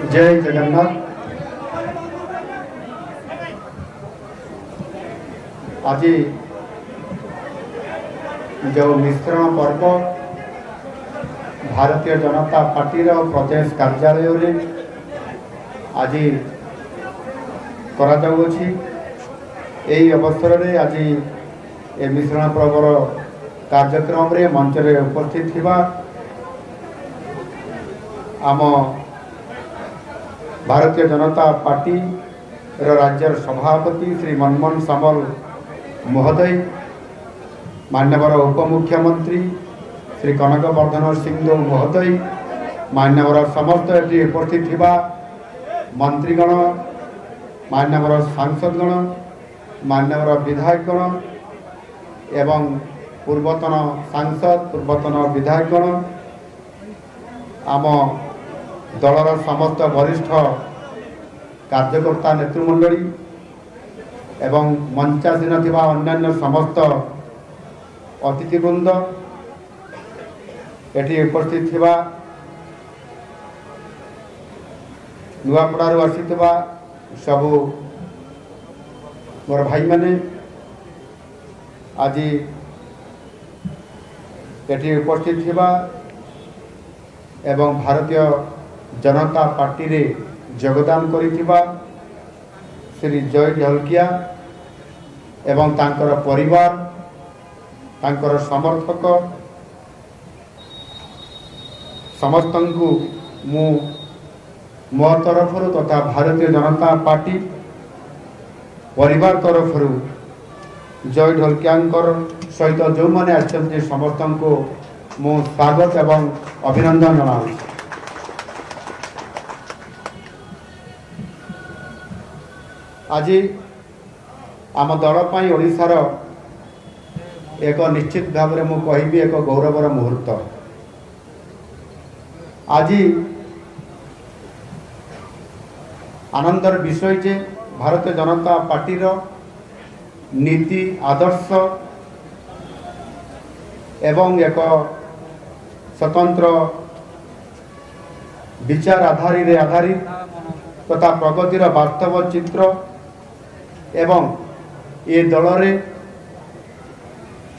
जय जगन्नाथ। आज जो मिश्रण पर्व भारतीय जनता पार्टी प्रदेश कार्यालय आज करा यही अवसर में आज ए मिश्रण पर्वर कार्यक्रम रे मंच रे उपस्थित थिबा आम भारतीय जनता पार्टी राज्य सभापति श्री मनमोहन सामल महोदय, मान्यवर उपमुख्यमंत्री श्री कनक वर्धन सिंह महोदय, मान्यवर समस्त ये उपस्थित थिबा मंत्रीगण, मान्यवर सांसदगण, मान्यवर विधायकगण एवं पूर्वतन सांसद पूर्वतन विधायकगण, आम दलर समस्त वरिष्ठ कार्यकर्ता नेतृमंडली एवं मंचासीन थिबा अन्यान्य समस्त अतिथिवृंद, एटी उपस्थित थिबा नुआपड़ारू आसीथिबा सबु मोर भाई माने, आज एटी उपस्थित थिबा एवं भारतीय जनता पार्टी रे योगदान करिथिबा श्री जय ढोलकिया एवं तांकर परिवार, तांकर समर्थक समस्तंकु मु मो तरफ तथा भारतीय जनता पार्टी परिवार तरफ जय ढोलकिया सहित जो मैंने आछंती समस्त को मु स्वागत एवं अभिनंदन जनाऊँ। आज आम दल पाई ओडिशार एक निश्चित भाव में मुझे कहबी एक गौरवर मुहूर्त। आज आनंदर विषय जे भारतीय जनता पार्टी नीति आदर्श एवं एक स्वतंत्र विचार आधारित तथा प्रगतिर वास्तव चित्र एवं ये दल रे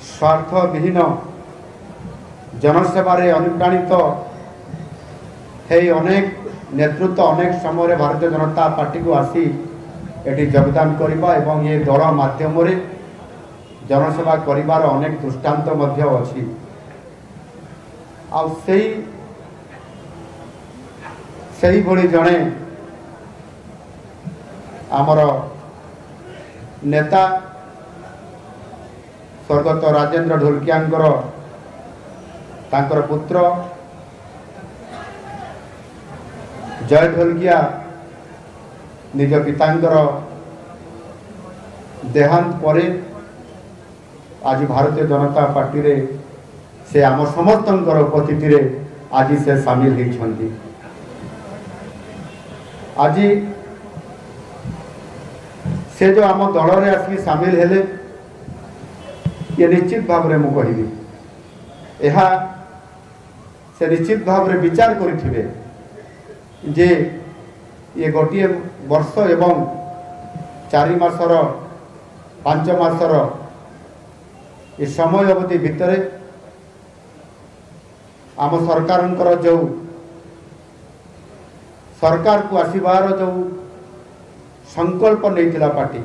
स्वार्थ विहीन जनसेवारे अनुप्राणित अनेक नेतृत्व अनेक समय भारतीय जनता पार्टी को आसी एटी योगदान करबा एवं ये दल माध्यम रे जनसेवा करिवार अनेक दृष्टांत मध्य अछि। आ सही भली जणे आमर नेता स्वर्गत राजेंद्र ढोलकियांकर तांकर पुत्र जय ढोलकिया निज पितांकर देहांत परे आज भारतीय जनता पार्टी रे से आम समस्तंकर उपस्थिति रे आज से सामिल होती। आज से जो आम दल रे आसिक सामिल हेले ये निश्चित भाव में मुझे कहबी यह से निश्चित भाव में विचार करिथिबे जे ये गोटे वर्ष एवं 4 मासर 5 मासर ये समय अवधि भितर आम सरकार जो सरकार को आसबार जो संकल्प नहीं पार्टी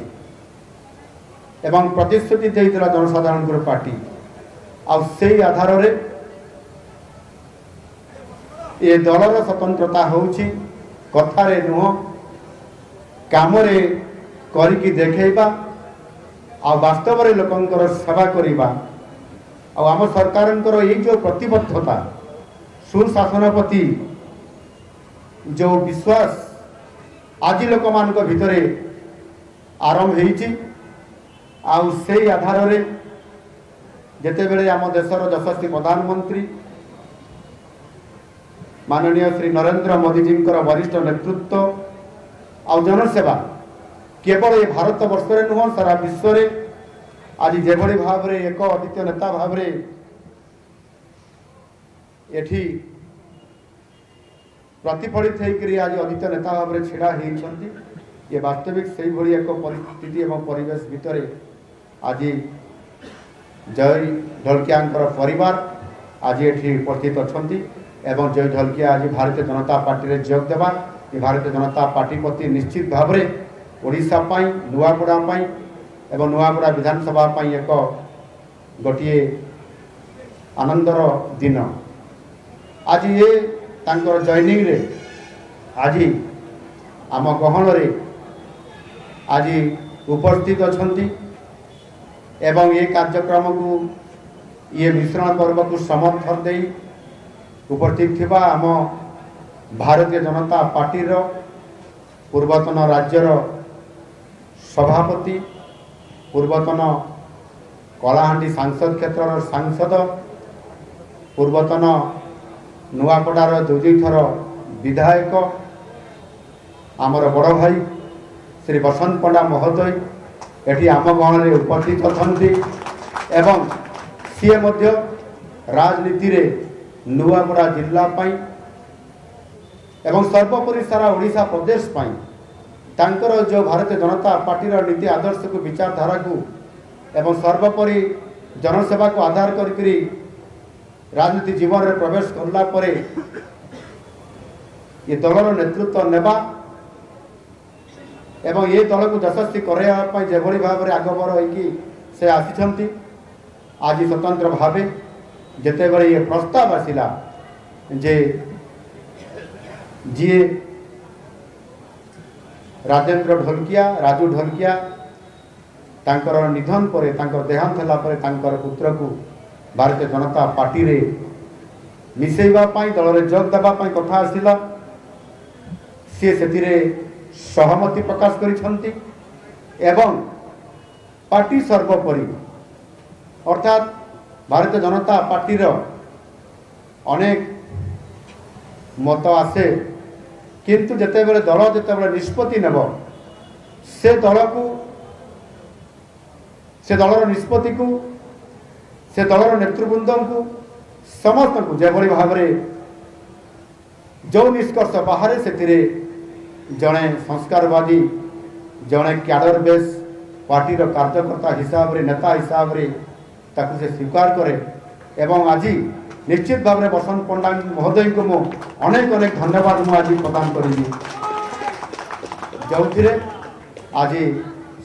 एवं प्रतिश्रुति देइतिला जनसाधारण पार्टी से आधार रे ये दलर स्वतंत्रता होउछि कथारे नुह कामरे करिकी देखैबा आ वास्तव में लोकंकर सेवा करिबा आ आम सरकारंकर ये जो प्रतिबद्धता सुशासन प्रति जो विश्वास आज लोक मान भितर आरंभ होइछि से आधार रे जेतेबेले आम देशर यशस्वी प्रधानमंत्री माननीय श्री नरेंद्र मोदी जी वरिष्ठ नेतृत्व आ जनसेवा केवल ये भारत वर्ष में नुह सारा विश्व में आज जेभली भाव में एक अद्वितीय नेता भाव में एठी प्रतिफलित होकर आज आदित्य नेता भाव में छिड़ा होती ये वास्तविक से भाई एक परिस्थिति और परिवेश भितर आज जय ढोलकिया परिवार आज ये उपस्थित अच्छा एवं जय ढोलकिया आज भारतीय जनता पार्टी में जोग देवा ये भारतीय जनता पार्टी प्रति निश्चित भाव में ओडिशा नुआपड़ा एवं नुआपड़ा विधानसभा एक गोटे आनंदर दिन आज ये तांकर जॉइनिंग रे आज आम गहन रे आज उपस्थित अछंती एवं ये कार्यक्रम को ये मिश्रण पर्व को समर्थन दे उपस्थित थिबा आम भारतीय जनता पार्टी रो पूर्वतन राज्यर सभापति पूर्वतन कलाहांडी सांसद क्षेत्र सांसद पूर्वतन नुआपड़ार दुई थर विधायक आमर बड़ भाई श्री बसंत पंडा महोदय एटी आम गहन में उपस्थित अच्छा सी राजनीति रे नुआपड़ा जिला एवं सर्वोपरि सारा ओडिशा प्रदेश तांकर जो भारतीय जनता पार्टी नीति आदर्श को विचारधारा को एवं सर्वोपरि जनसेवा को आधार करी राजनीति जीवन में प्रवेश करला परे ये दलर नेतृत्व नेबा एवं ये दल को यशस्वी कराया जो भाव में आगबर होगी से आसी आज स्वतंत्र भावे जिते बड़े ये प्रस्ताव आसला जे जी राजेंद्र ढोलकिया राजू ढोलकिया तांकर निधन पर देहांत होला परे तांकर पुत्र को भारतीय जनता पार्टी रे मिसेवा दल में जोग देवाई कथा आसला सी से सहमति प्रकाश करिसेंती एवं पार्टी सर्वोपरि अर्थात भारतीय जनता पार्टी रो अनेक मत आसे किंतु जिते बड़े दल जिते बड़े निष्पत्ति नेब से दल को से दलर निष्पत्ति को से दलर नेतृवृंद को समस्त को जो भाव में जो निष्कर्ष बाहर से जड़े संस्कारवादी जड़े क्याडर बेस पार्टीर कार्यकर्ता हिसाब रे नेता हिसाब रे ताकू से स्वीकार करे एवं आज निश्चित भाव में बसंत पंडा महोदय को मु अनेक अनेक धन्यवाद मु आज प्रदान करी जो आज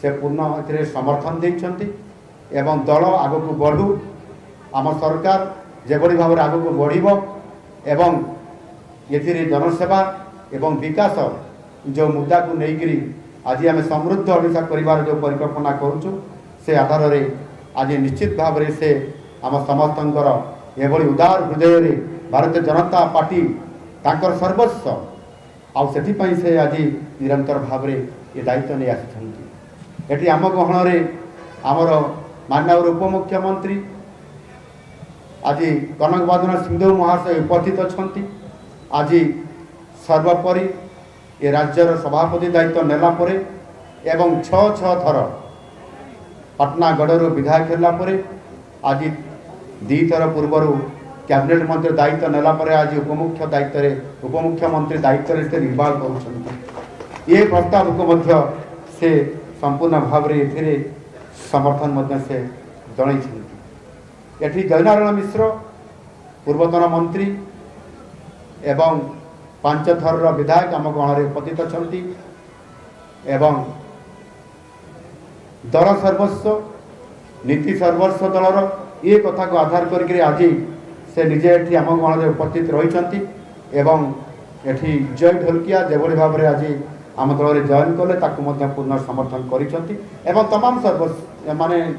से पूर्ण समर्थन देइछंती एवं दल आग को बढ़ू आम सरकार जेभली भाव में आग को बढ़िबो एवं ये जनसेवा एवं विकास जो मुद्दा को लेकर आज आम समृद्ध ओडिशा परिवार जो परिकल्पना करुचु से आधार रे आज निश्चित भाव में से आम समस्तंकर एभली उदार हृदय रे भारतीय जनता पार्टी तांकर सर्वस्व आउ से आज निरंतर भाव में ये दायित्व नहीं आसी एटी आम गहन रे आमर माननीय उपमुख्यमंत्री आज कनक बादन सिंधु महाशय उपस्थित अच्छा आज सर्वोपरि ये राज्यर सभापति दायित्व नेला परे एवं छः थर पाटनागढ़ विधायक होला परे आज दी थर पूर्वर कैबिनेट मंत्री दायित्व नेला परे आज उपमुख्यमंत्री दायित्व से निर्वाह कर ये प्रस्ताव को से संपूर्ण भाव में समर्थन से जन एठी जयनारायण मिश्र पूर्वतन मंत्री एवं 5 थर विधायक आम गण में उपस्थित अच्छा एवं दल सर्वस्व नीति सर्वस्व दलर ये कथा को आधार करके आज से निजे एठी आम गण में उपस्थित रही एवं एठी जय ढोलकिया जेभली भाव में आज आम दल में जॉइन कले पूर्ण समर्थन कर तमाम सर्वस्व माने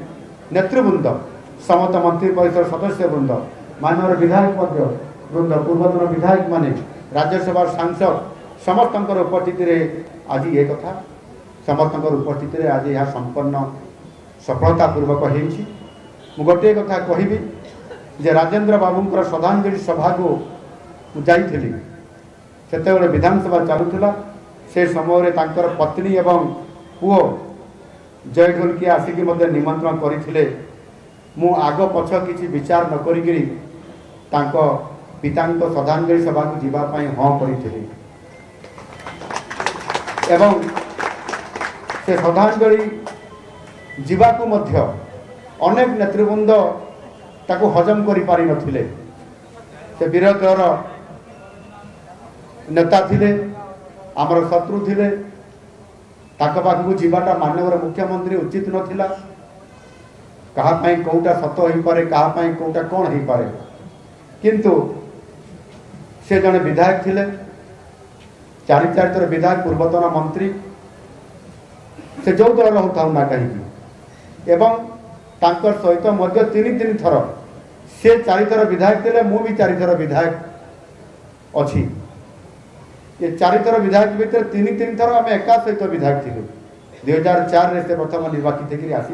नेतृवृंद समस्त मंत्री परिषद सदस्य वृंद माननीय विधायक वृंद पूर्वतन विधायक माने राज्यसभा सांसद समस्त उपस्थिति आज ये कथा समस्त उपस्थिति आज यह संपन्न सफलतापूर्वक हो गोटे कथा कहबी जे राजेंद्र बाबूंकर श्रद्धांजलि सभा को जाइली से विधानसभा चलुला से समय तांकर पत्नी एवं पुओ जय ढोलकिया आसिक निमंत्रण करते मु आग पछ किसी विचार न करी पिताଙ୍କ श्रद्धांजलि सभा को जीवा पाई हाँ करथिले एवं से श्रद्धांजलि जीवा को मध्य अनेक नेतृवृंद ताको हजम करि पारि नथिले से विरोधर नेता थिले आमर शत्रु थिले ताक पाखु जीवाटा माननीय मुख्यमंत्री उचित नथिला कहा पाई कोटा सत हो पारे कहा पाई कोटा कौन हो पारे किंतु से जने विधायक थिले चारि थर विधायक पूर्वतन मंत्री से जो दल होता ना कहीं एवं तांकर सहित मध्य तीन थर से चारि थर विधायक थे मु भी चारि थर विधायक अच्छी ये चारि थर विधायक भितर तीन थर आम एका सहित विधायक थे 2004 से प्रथम निर्वाचित होकर आसी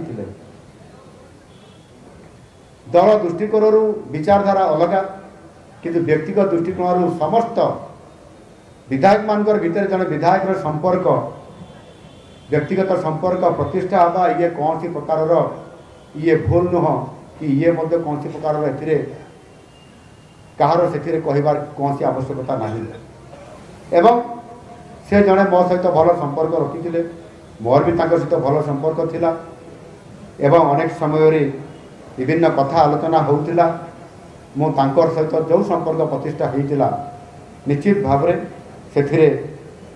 दल दृष्टिकोण विचारधारा अलग किंतु व्यक्तिगत दृष्टिकोण समस्त विधायक मानकर भीतर जन विधायक संपर्क व्यक्तिगत संपर्क प्रतिष्ठा हवा ये कौन सी प्रकार ये भूल नुह कि ये मध्य कौन सी प्रकार ए कहार से कहबार कौन सी आवश्यकता नहीं एवं से जड़े मो सहित भल संपर्क रखी मोर भी सहित भल संपर्क थिला एवं अनेक समय विभिन्न कथा आलोचना होउतिला मो तांकर सहित जो संपर्क प्रतिष्ठा होइतिला निश्चित भाव से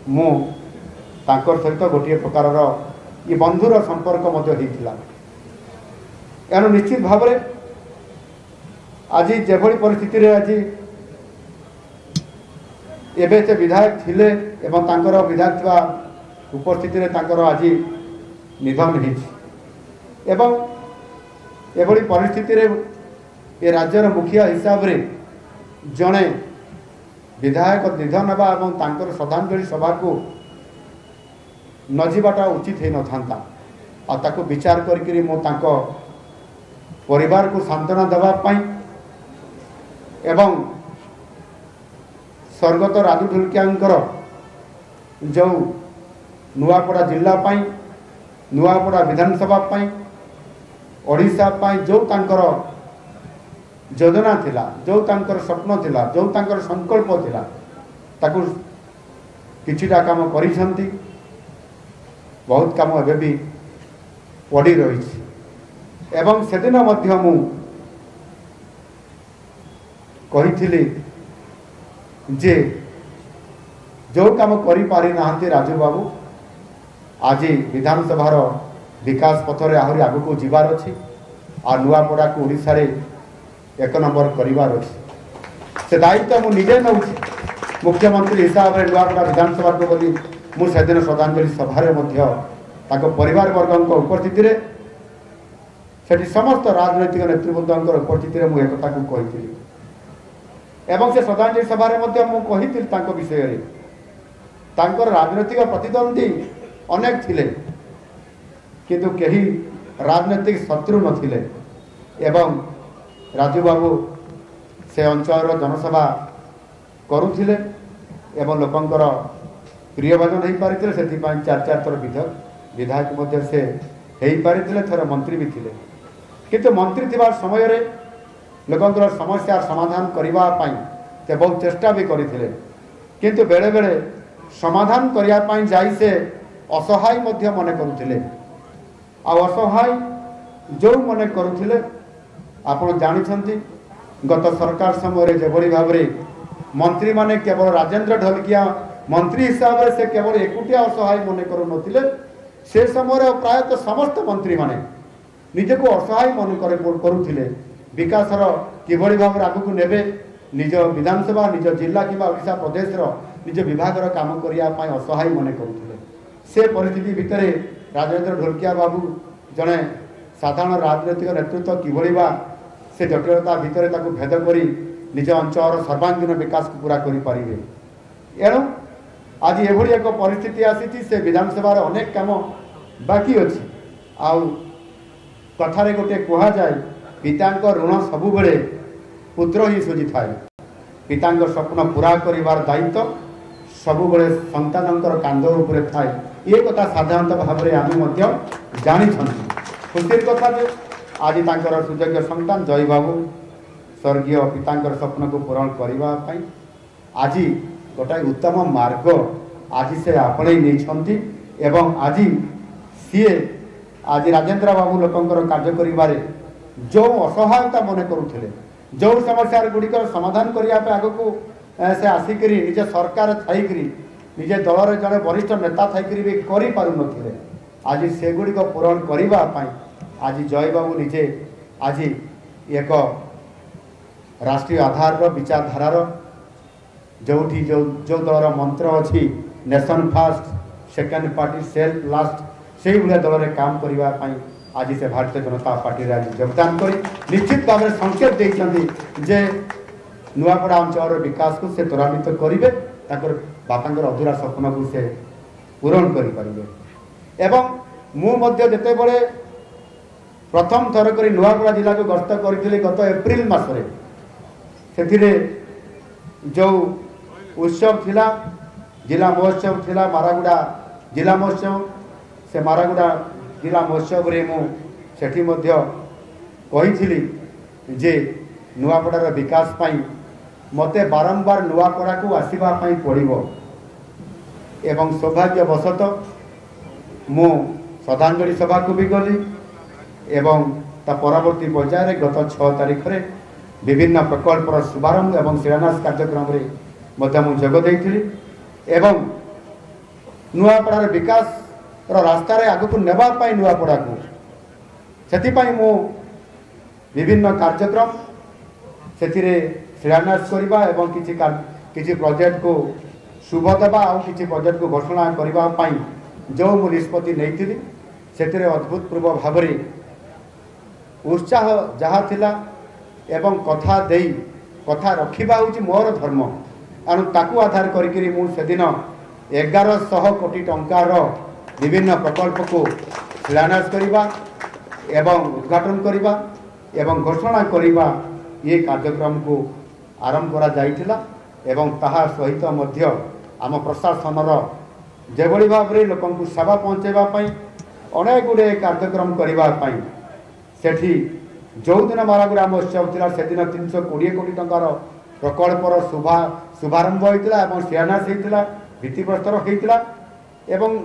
मु तांकर सहित गोटे प्रकार ये बंधुर संपर्क मध्य होइतिला एणु निश्चित भाव आज जेभली परिस्थिति रे आज एबे से विधायक थिले एवं तांकर विधायक थिबा उपस्थिति रे तांकर आज निधन होइछि एवं एभली परिस्थिति रे ये राज्यर मुखिया हिसाब रे जड़े विधायक निधन होगा और तांकर श्रद्धांजलि सभा को नजीवाटा उचित हो न था ताको विचार करी मो तांको परिवार को सांत्वना देवाई एवं स्वर्गत राजू ढुलकियांकर जो नुआपड़ा जिल्लापाई नुआपड़ा विधानसभा ओडिशा पाई जो तांकर योजना थिला जो तांकर स्वप्न थिला जो तांकर संकल्प थिला ताकू किछिटा काम करिसंती बहुत काम एबे भी पड़ी रही एवं सेदिन मध्य मु कहिथिली जे जो काम करि पारि नाहंती राजू बाबू आज विधानसभा विकास पथरे आहरी आगु को जीवार अच्छी आ नुआपड़ा को ओडिशा रे एक नंबर करिवार अच्छी से दायित्व मु निजे नौ मुख्यमंत्री हिसाब से नुआपड़ा विधानसभा को बोली मु सेदिन श्रद्धांजलि सभा परिवार वर्ग उपस्थिति रे सेठी समस्त राजनैतिक नेतृवृंद उपस्थिति रे मु एक कथा को कहिथिली एवं से श्रद्धांजलि सभा रे मध्य मु कहिथिली तांको विषय रे तांकर राजनैतिक प्रतिद्वंदी अनेक थिले किंतु कहीं राजनैतिक शत्रु नथिले एवं राजू बाबू से अंचल जनसभा करुथिले एवं लोकंकर प्रिय भजन हो पारिथिले सेथिपाई चार थर विधायक मध्य से हो पारिथिले थर मंत्री भी थिले किंतु मंत्री थिबा समय रे लोकंकर समस्या समाधान करिवा पाई से बहुत चेष्टा भी करथिले किंतु बेले बेले समाधान करिया पाई जाई से असहाय मध्य मने करुथिले आ असहाय जो मने करुथिले आपण जानिछंती गत सरकार समय रे जेभली भाव रे मंत्री माने केवल राजेंद्र ढोलकिया मंत्री हिसाब से से केवल एकुटिया असहाय मने करू नथिले से समय प्रायतः समस्त मंत्री माने निजे को असहाय मन करुथिले विकासर किभली भाव आगु नेबे निज विधानसभा निज जिला किंबा ओडिशा प्रदेश निज विभाग काम करिया पाई असहाय मने करुथिले से परिस्थिति भितर राजेंद्र ढोलकिया बाबू जड़े साधारण राजनैतिक नेतृत्व किभली से जटिलता भितर ताकू भेद करी निज अंचल सर्वांगीन विकास को पूरा करें एणु आज एभली एक परिस्थिति आसी से विधानसभा अनेक काम बाकी अच्छी आउ कथारे गोटे कह जाए पिता ऋण सबु बेले पुत्र ही सुझी थाए पिता स्वप्न पूरा करिवार दायित्व सबु बेले संतानंकर कांध उपरे थाए ये कथा साधारणतः भाव में आम जानी खुशी कथा जे आज तांकर सुयोग्य संतान जय बाबू स्वर्गीय पितांकर स्वप्न को पूरण करने आज गोटाए उत्तम मार्ग आज से आपणे नहीं एवं आज सी आज राजेंद्र बाबू लोकंर कार्य करिबारे जो असहायता मन करुले जो समस्या गुड़िकर समाधान करने आग को से आसिक निज सरकार थी निजे दलर जड़े वरिष्ठ नेता थी भी करें आज से गुड़िक पूरण करने आज जय बाबू निजे आज एक राष्ट्रीय आधार विचारधारार जो जो दलर मंत्र अच्छी nation fast second party self last से भाया दल में काम करने आज से भारतीय जनता पार्टी आज योगदान कर निश्चित भाव में संकेत देते जे नुआपड़ा अंचल विकास को से त्वरान्वित करेंगे बापांर अधूरा स्वप्न को से पूरण करें एवं मुझे बड़े प्रथम थर कर नुआपड़ा जिला को गस्त करी गत एप्रिल मासरे से जो उत्सव थिला जिला महोत्सव थिला मारागुड़ा जिला महोत्सव से मारागुड़ा जिला महोत्सव रे मु सेठी मध्य कही जे नुआपड़ार विकास पाई मते बारंबार नुआपड़ा को आसवा पड़ो एवं सौभाग्यवशत मु श्रद्धांजलि सभा को भी गली एवं ता परवर्ती पर्याय गत 6 तारीख रे विभिन्न प्रकल्पर शुभारंभ एवं शिलान्यास कार्यक्रम रे मध्य मु जोग देइथिली एवं नुआपड़ार विकास रास्तार आग को नेबा पाई नुआपड़ा को से मु विभिन्न कार्यक्रम से शिलान्यास करवा एवं किसी प्रोजेक्ट को शुभ देवा और किसी प्रोजेक्ट को घोषणा करने जो मु निष्पत्ति नहीं से अभूतपूर्व भाव उत्साह जहाँ थिला एवं कथा देई कथा रखा हूँ मोर धर्म एणु ताकू आधार करी मुझे 1100 कोटी टंकार विभिन्न प्रकल्प को शिलान्यास करवा एवं उद्घाटन करवा एवं घोषणा करवा ये कार्यक्रम को आरंभ करा जाइथिला एवं ताहा सहित मध्य आम प्रशासनर जेभली भाव में लोक सेवा पहुँचाइवाई अनेक गुड़े कार्यक्रम करने सेठी जो दिन मारागुड़ा महोत्सव थिला से दिन 320 कोटी टंकार प्रकल्पर शुभारंभ होता है शिलान्यास होता भित्तिप्रस्तर होता एवं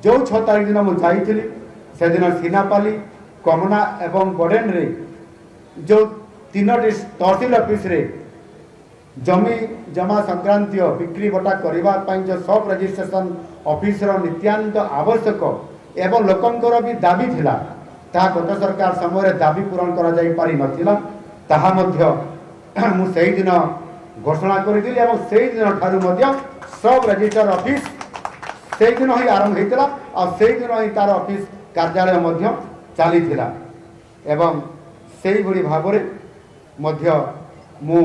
जो 6 तारीख दिन मुझे जाइली से दिन सीनापाली कमना एवं बड़ेन रे जो 3 तहसील ऑफिस रे जमी जमा संक्रांतीय बिक्री बटा करने जो सब रजिस्ट्रेशन ऑफिस नित्यानंद आवश्यक एवं लोकंकर भी दाबी थिला ता गत सरकार समय दाबी पूरण करा जाई पारि नथिला ताहा मध्य मु सेही दिन घोषणा करिदिली एवं सेही दिन ठारू मध्य सब रजिस्टर ऑफिस सेही दिन ही आरंभ होइतला और सेही दिन ही तार ऑफिस कार्यालय मध्य चली थिला एवं सेही भली भाबरे मध्य मु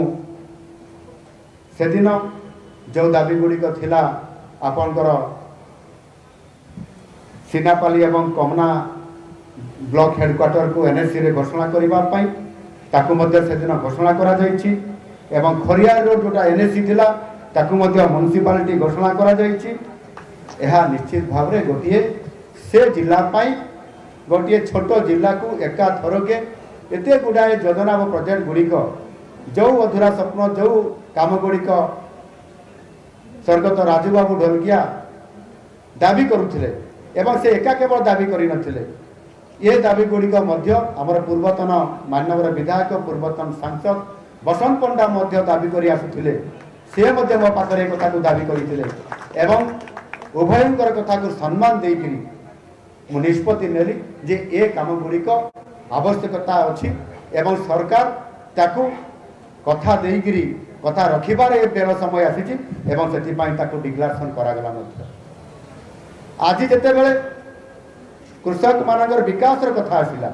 से दिन जो दाबी गुड़िक थिला आपनकर सीनापाली एवं कमना ब्लॉक हेडक्वार्टर को एनएससी रे घोषणा करने ताकू मध्य से दिन घोषणा करा जाइछि एवं खरियार रोड जोटा एनएससी थिला ताकू मध्य म्युनिसिपालिटी घोषणा करा जाइछि एहा निश्चित भाव रे गोटिए से जिला पाई गोटिए छोट जिला को एका थरके एते गुडाए योजना और प्रोजेक्ट गुड़िक जो अधूरा स्वप्न जो काम गुड़िक स्वर्गत राजूबाबू ढोलकिया दाबी करुथिले एवं से एका केवल दाबी करि नथिले ये दाबी गुड़िक आमर पूर्वतन माननीय विधायक पूर्वतन सांसद बसंत पंडा दाबी कर आसुले सी मो पाखे एक कथा को दाबी करते एवं उभयंकर कथा को सम्मान देकरी मु निष्पत्ति नेली जे ए काम गुड़िक आवश्यकता अच्छी एवं सरकार ताकू कथा देकरी कथा रखिबार ए बेल समय आसी एवं से डिक्लेरेशन करागला आज जिते बेले कृषक मानकर विकास कथा आसला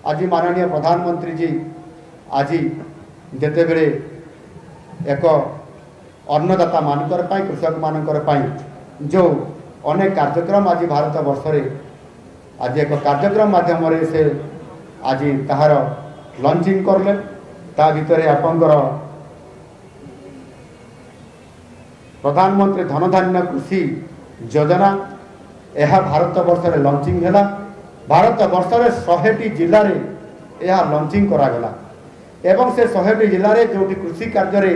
आज माननीय प्रधानमंत्री जी आज जिते बेले एक अन्नदाता मानकर कृषक मानकर जो अनेक कार्यक्रम आज भारत वर्ष रे आज एक कार्यक्रम माध्यम से आज ताहार लॉन्चिंग करले ता भितर आपंकर प्रधानमंत्री धनधान्य कृषि योजना यह भारत वर्ष रे लॉन्चिंग है भारत वर्ष रे 100टी जिले में यह लॉन्चिंग करागला एवं से 100टी जिले में जो कृषि कार्य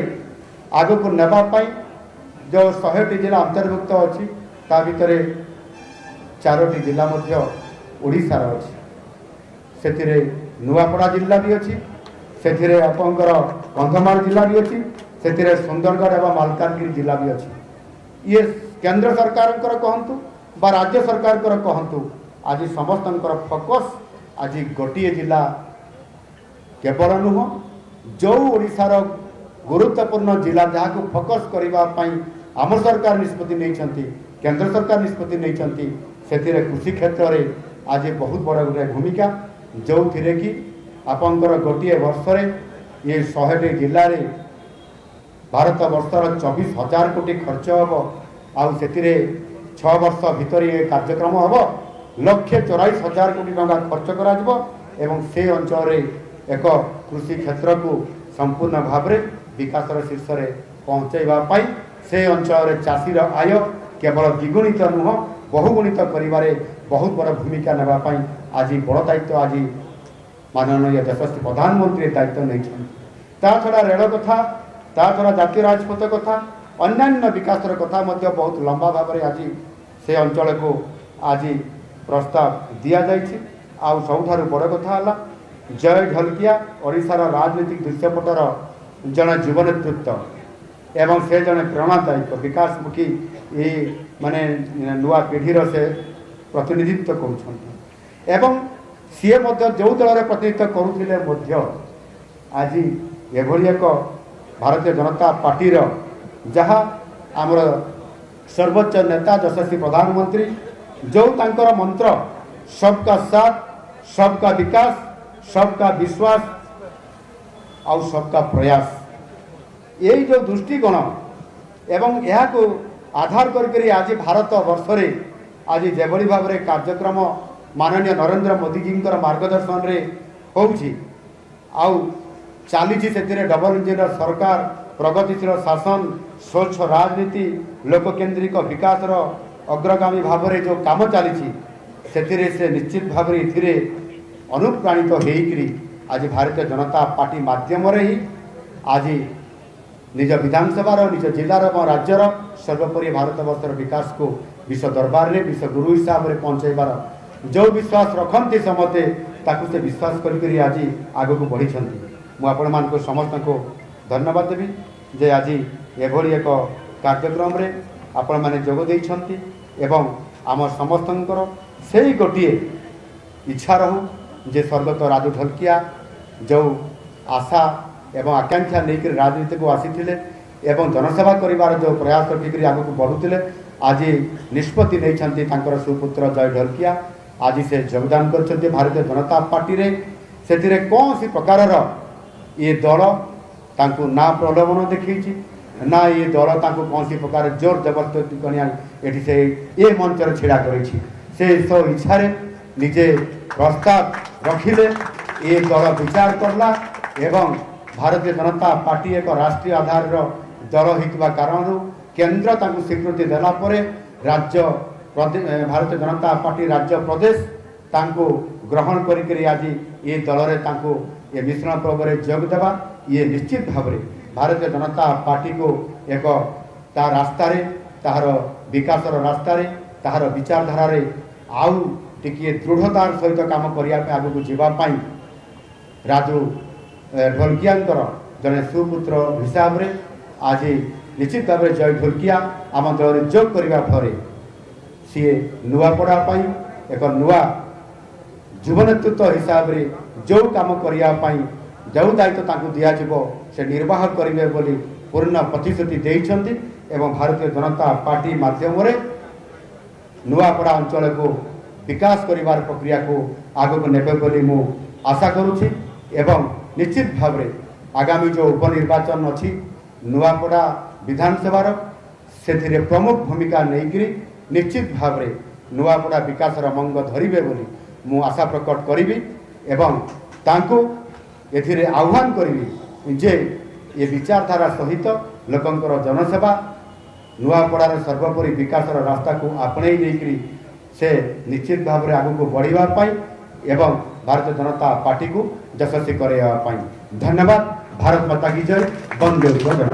आग को नापी जो 100टी जिला अंतर्भुक्त अच्छी ता भितर 4टी जिला ओडिशार अच्छी से नुआपड़ा जिला भी अच्छी से आपंकर कंधमाल जिला भी अच्छी से सुंदरगढ़ एवं मालकानगिरी जिला भी अच्छी ये केंद्र सरकार कहतु बा राज्य सरकार कहतु आज समस्त फोकस आज गोटे जिला केवल नुह जो ओडिशार गुरुत्वपूर्ण जिला जहाँ को फोकस करने आम सरकार निष्पत्ति नहीं केंद्र सरकार निष्पत्ति नहीं से कृषि क्षेत्र में आज बहुत बड़ गोटे भूमिका जो थी कि आपंकर गोटे वर्ष ये 100टी जिले में भारत वर्षर 24,000 कोटी खर्च हम आउ से 6 वर्ष भितर ये कार्यक्रम हम 1,84,000 कोटी टंका खर्च करा से अंचल एक कृषि क्षेत्र को संपूर्ण भाव में विकास शीर्ष में पहुँचाइवाई से अंचल चाषीर आय केवल द्विगुणित नुह बहुगुणित करिबारे बहुत बड़ भूमिका नापी आज बड़ दायित्व आज माननीय यशस्वी प्रधानमंत्री दायित्व नहीं ता छड़ा रेल कथा ता छड़ा जातीय राजपथ कथा अन्यान्य विकास कथा बहुत लंबा भाव में आज से अंचल को आज प्रस्ताव दि जाइए आउ सबुठारु बड़ कथा है जय ढलकिया ओडिशार राजनीतिक दृश्यपटर जड़े युव नेतृत्व एवं से जड़े प्रेरणादायक विकासमुखी ये माने नुआ पीढ़ीर से प्रतिनिधित्व कर सी जो दल प्रतिनिधित्व करुले आज एभली एक भारतीय जनता पार्टीर जहाँ आमर सर्वोच्च नेता यशस्वी प्रधानमंत्री जो तांकर मंत्र सबका साथ सबका विकास सबका विश्वास और सबका प्रयास यही जो दृष्टिकोण एवं यह को आधार करके आज भारत वर्ष रे आज जेभली भाव में कार्यक्रम माननीय नरेंद्र मोदी जी मार्गदर्शन रे होउछि आउ चली से डबल इंजिन सरकार प्रगतिशील शासन स्वच्छ राजनीति लोककेन्द्रिक विकास अग्रगामी भाव में जो काम चली से निश्चित भाव में अनुप्राणित होकरी आज भारतीय जनता पार्टी माध्यम ही आज निज विधानसभा निज जिलार और राज्यर सर्वोपरि भारत वर्षर विकास को विश्व दरबार में विश्व गुरु हिसाब से पहुँचाइबार जो विश्वास रखते समस्ते ताकू से विश्वास करी आज आग को बढ़ी मुझे मान समस्त को धन्यवाद देवी जे आज एभली एक कार्यक्रम रे आपण माने जोग देइछंती एवं आम समस्तंकर से गोटे इच्छा रहू जे स्वर्गत राजू ढलकिया जो आशा एवं आकांक्षा लेकर राजनीति को आसीथिले एवं जनसेवा करिवार जो प्रयास रखिक आग को बढ़ुले आज निष्पत्ति नहीं सुपुत्र जय ढलकिया आज से योगदान कर भारतीय जनता पार्टी रे से कौन सी प्रकार ये दल तांको ना प्रलोभन देखी ना ये दल तांको कौन सी प्रकार जोर जबरदस्ती कनिया एठी से ये मंच छिड़ा करी से सब इच्छा निजे प्रस्ताव रखिले ये दल विचार करला एवं भारतीय जनता पार्टी एक राष्ट्रीय आधार दल होता कारण केन्द्र तांको स्वीकृति देला परे राज्य भारतीय जनता पार्टी राज्य प्रदेश तांको ग्रहण करी आज ये दल रे तांको ये मिश्रण पर्व में जोग देवा ये निश्चित भाव में भारतीय जनता पार्टी को एक ता रास्ता रे तार विकास रास्ता रे तार विचारधारा रे आउ टिके दृढ़तार सहित काम करने आगू जावाई राजू ढलकियांकर जड़े सुपुत्र हिसाब रे आज निश्चित भाव में जय ढलकिया आम दल जोग करने फल सी नुआपड़ा एक नुआ युव नेतृत्व हिसाब रे जो काम करने जो दायित्व दिज्व से निर्वाह करेंगे बोली पूर्ण प्रतिश्रुति देइछंती एवं भारतीय जनता पार्टी माध्यम नुआपड़ा अंचल को विकास करिवार प्रक्रिया को आग को नेबे बोली मु आशा करुछि एवं निश्चित भाव में आगामी जो उपनिर्वाचन अच्छी नुआपड़ा विधानसभार से प्रमुख भूमिका नहीं निश्चित भाव में नुआपड़ा विकास मंग धरिबे बोली मु आशा प्रकट करी एवं तांको एथिरे आह्वान करी जे ये विचारधारा सहित लोकंकर जनसेवा नुआपड़ार सर्वोपरि विकास रास्ता को आपणे से निश्चित भाव में आगू को बढ़ापी एवं भारतीय जनता पार्टी को यशस्वी कराइबा पई। धन्यवाद। भारत माता की जय। वंदे उत्कल।